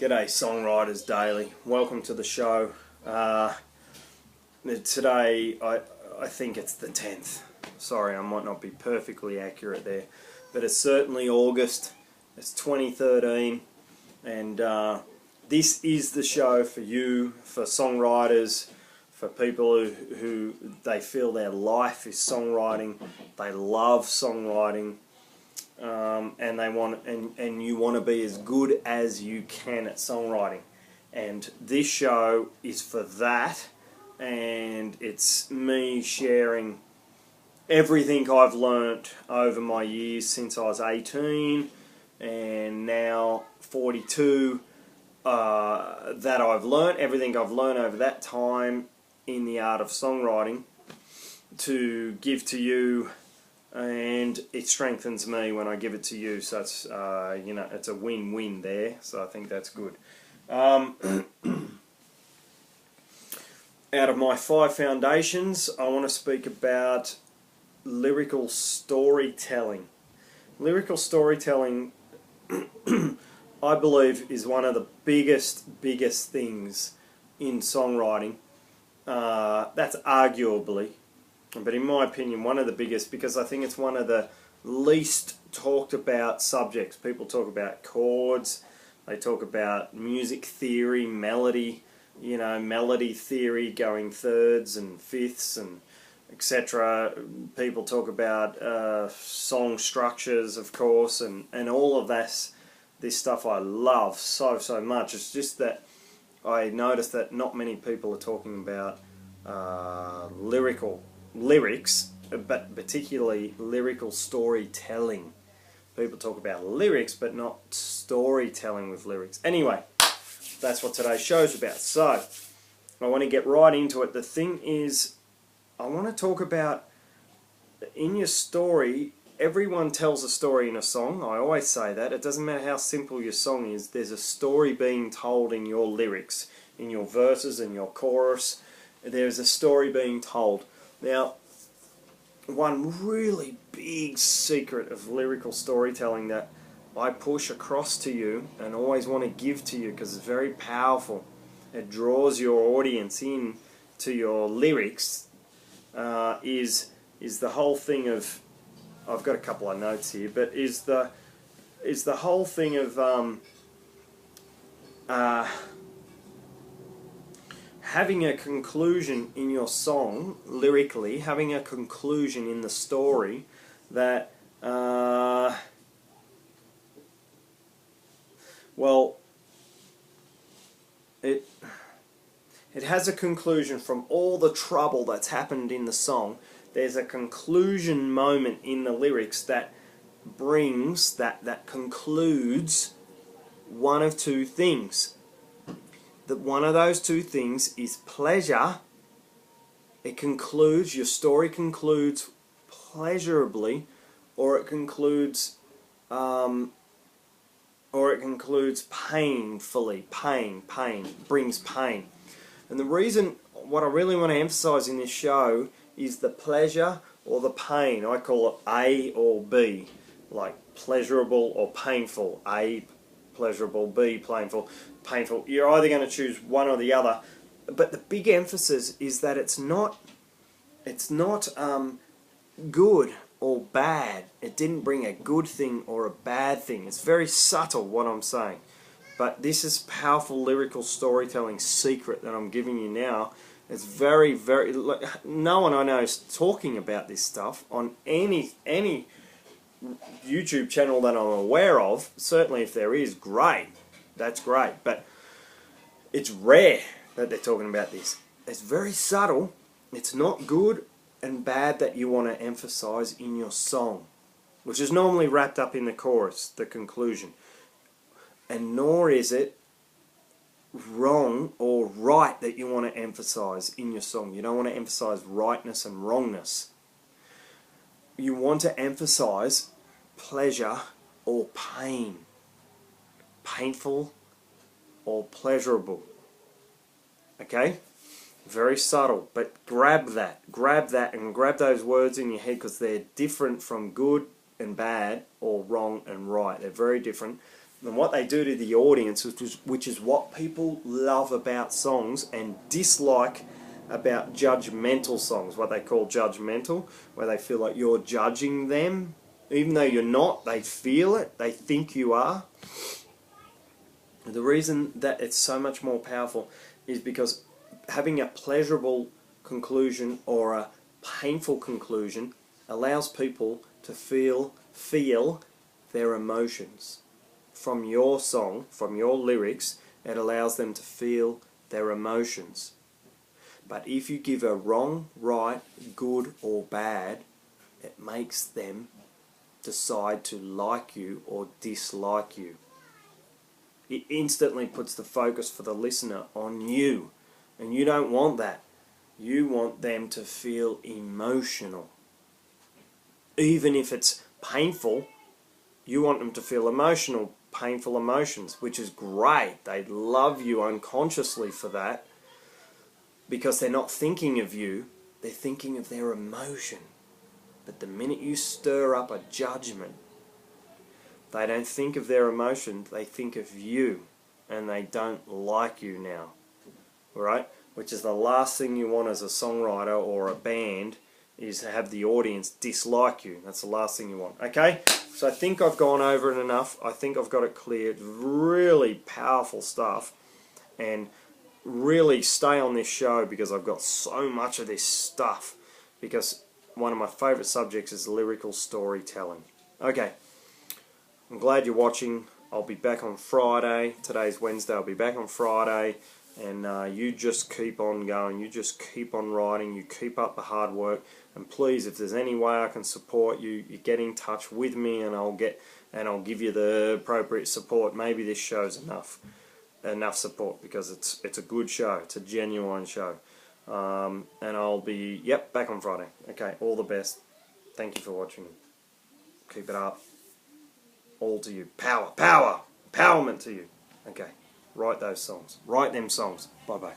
G'day Songwritersdaily, welcome to the show. Today I think it's the 10th. Sorry, I might not be perfectly accurate there, but it's certainly August, it's 2013, and this is the show for you, for songwriters, for people who they feel their life is songwriting, they love songwriting, and they want and you want to be as good as you can at songwriting. And this show is for that, and it's me sharing everything I've learnt over my years since I was 18 and now 42, that I've learnt, everything I've learnt over that time in the art of songwriting, to give to you, and it strengthens me when I give it to you. So it's it's a win-win there. So I think that's good. Out of my 5 foundations, I want to speak about lyrical storytelling. Lyrical storytelling, I believe, is one of the biggest things in songwriting. That's arguably, but in my opinion, one of the biggest, because I think it's one of the least talked about subjects. People talk about chords, they talk about music theory, melody, melody theory, going thirds and fifths and etc. People talk about song structures, of course, and all of this stuff I love so much. It's just that I noticed that not many people are talking about lyrics, but particularly lyrical storytelling. People talk about lyrics, but not storytelling with lyrics. Anyway, that's what today's show's about. So, I want to get right into it. The thing is, I want to talk about, in your story, everyone tells a story in a song. I always say that. It doesn't matter how simple your song is, there's a story being told in your lyrics, in your verses, in your chorus. There's a story being told. Now, one really big secret of lyrical storytelling that I push across to you and always want to give to you, because it's very powerful, it draws your audience in to your lyrics, is the whole thing of, I've got a couple of notes here, but is the whole thing of having a conclusion in your song, lyrically, having a conclusion in the story that, well, it has a conclusion from all the trouble that's happened in the song. There's a conclusion moment in the lyrics that brings, that concludes one of two things. That one of those two things is pleasure. It concludes, your story concludes pleasurably, or it concludes painfully. Pain brings pain. And the reason, what I really want to emphasize in this show, is the pleasure or the pain. I call it A or B, like pleasurable or painful. A, pleasurable; B, painful. You're either going to choose one or the other, but the big emphasis is that it's not good or bad. It didn't bring a good thing or a bad thing. It's very subtle what I'm saying, but this is powerful lyrical storytelling secret that I'm giving you now. It's very no one I know is talking about this stuff on any YouTube channel that I'm aware of. Certainly if there is, great, that's great, but it's rare that they're talking about this. It's very subtle. It's not good and bad that you want to emphasize in your song, which is normally wrapped up in the chorus, the conclusion, and nor is it wrong or right that you want to emphasize in your song. You don't want to emphasize rightness and wrongness. You want to emphasize pleasure or pain, painful or pleasurable. Okay? Very subtle, but grab that and grab those words in your head, because they're different from good and bad or wrong and right. They're very different. And what they do to the audience, which is what people love about songs and dislike about judgmental songs, what they call judgmental, where they feel like you're judging them, even though you're not, they feel it, they think you are. The reason that it's so much more powerful is because having a pleasurable conclusion or a painful conclusion allows people to feel their emotions. From your song, from your lyrics, it allows them to feel their emotions. But if you give a wrong, right, good or bad, it makes them decide to like you or dislike you. It instantly puts the focus for the listener on you. And you don't want that. You want them to feel emotional. Even if it's painful, you want them to feel emotional, painful emotions, which is great. They love you unconsciously for that, because they're not thinking of you, they're thinking of their emotion. But the minute you stir up a judgment, they don't think of their emotion, they think of you, and they don't like you now. Alright? Which is the last thing you want as a songwriter or a band, is to have the audience dislike you. That's the last thing you want. Okay? So I think I've gone over it enough. I think I've got it cleared. Really powerful stuff. And really stay on this show, because I've got so much of this stuff. Because one of my favourite subjects is lyrical storytelling. Okay. I'm glad you're watching. I'll be back on Friday. Today's Wednesday. I'll be back on Friday. And you just keep on going. You just keep on writing. You keep up the hard work. And please, if there's any way I can support you, you get in touch with me, and I'll give you the appropriate support. Maybe this show's enough support, because it's a good show. It's a genuine show. And I'll be back on Friday. Okay. All the best. Thank you for watching. Keep it up. All to you. Power. Empowerment to you. Okay. Write those songs. Write them songs. Bye-bye.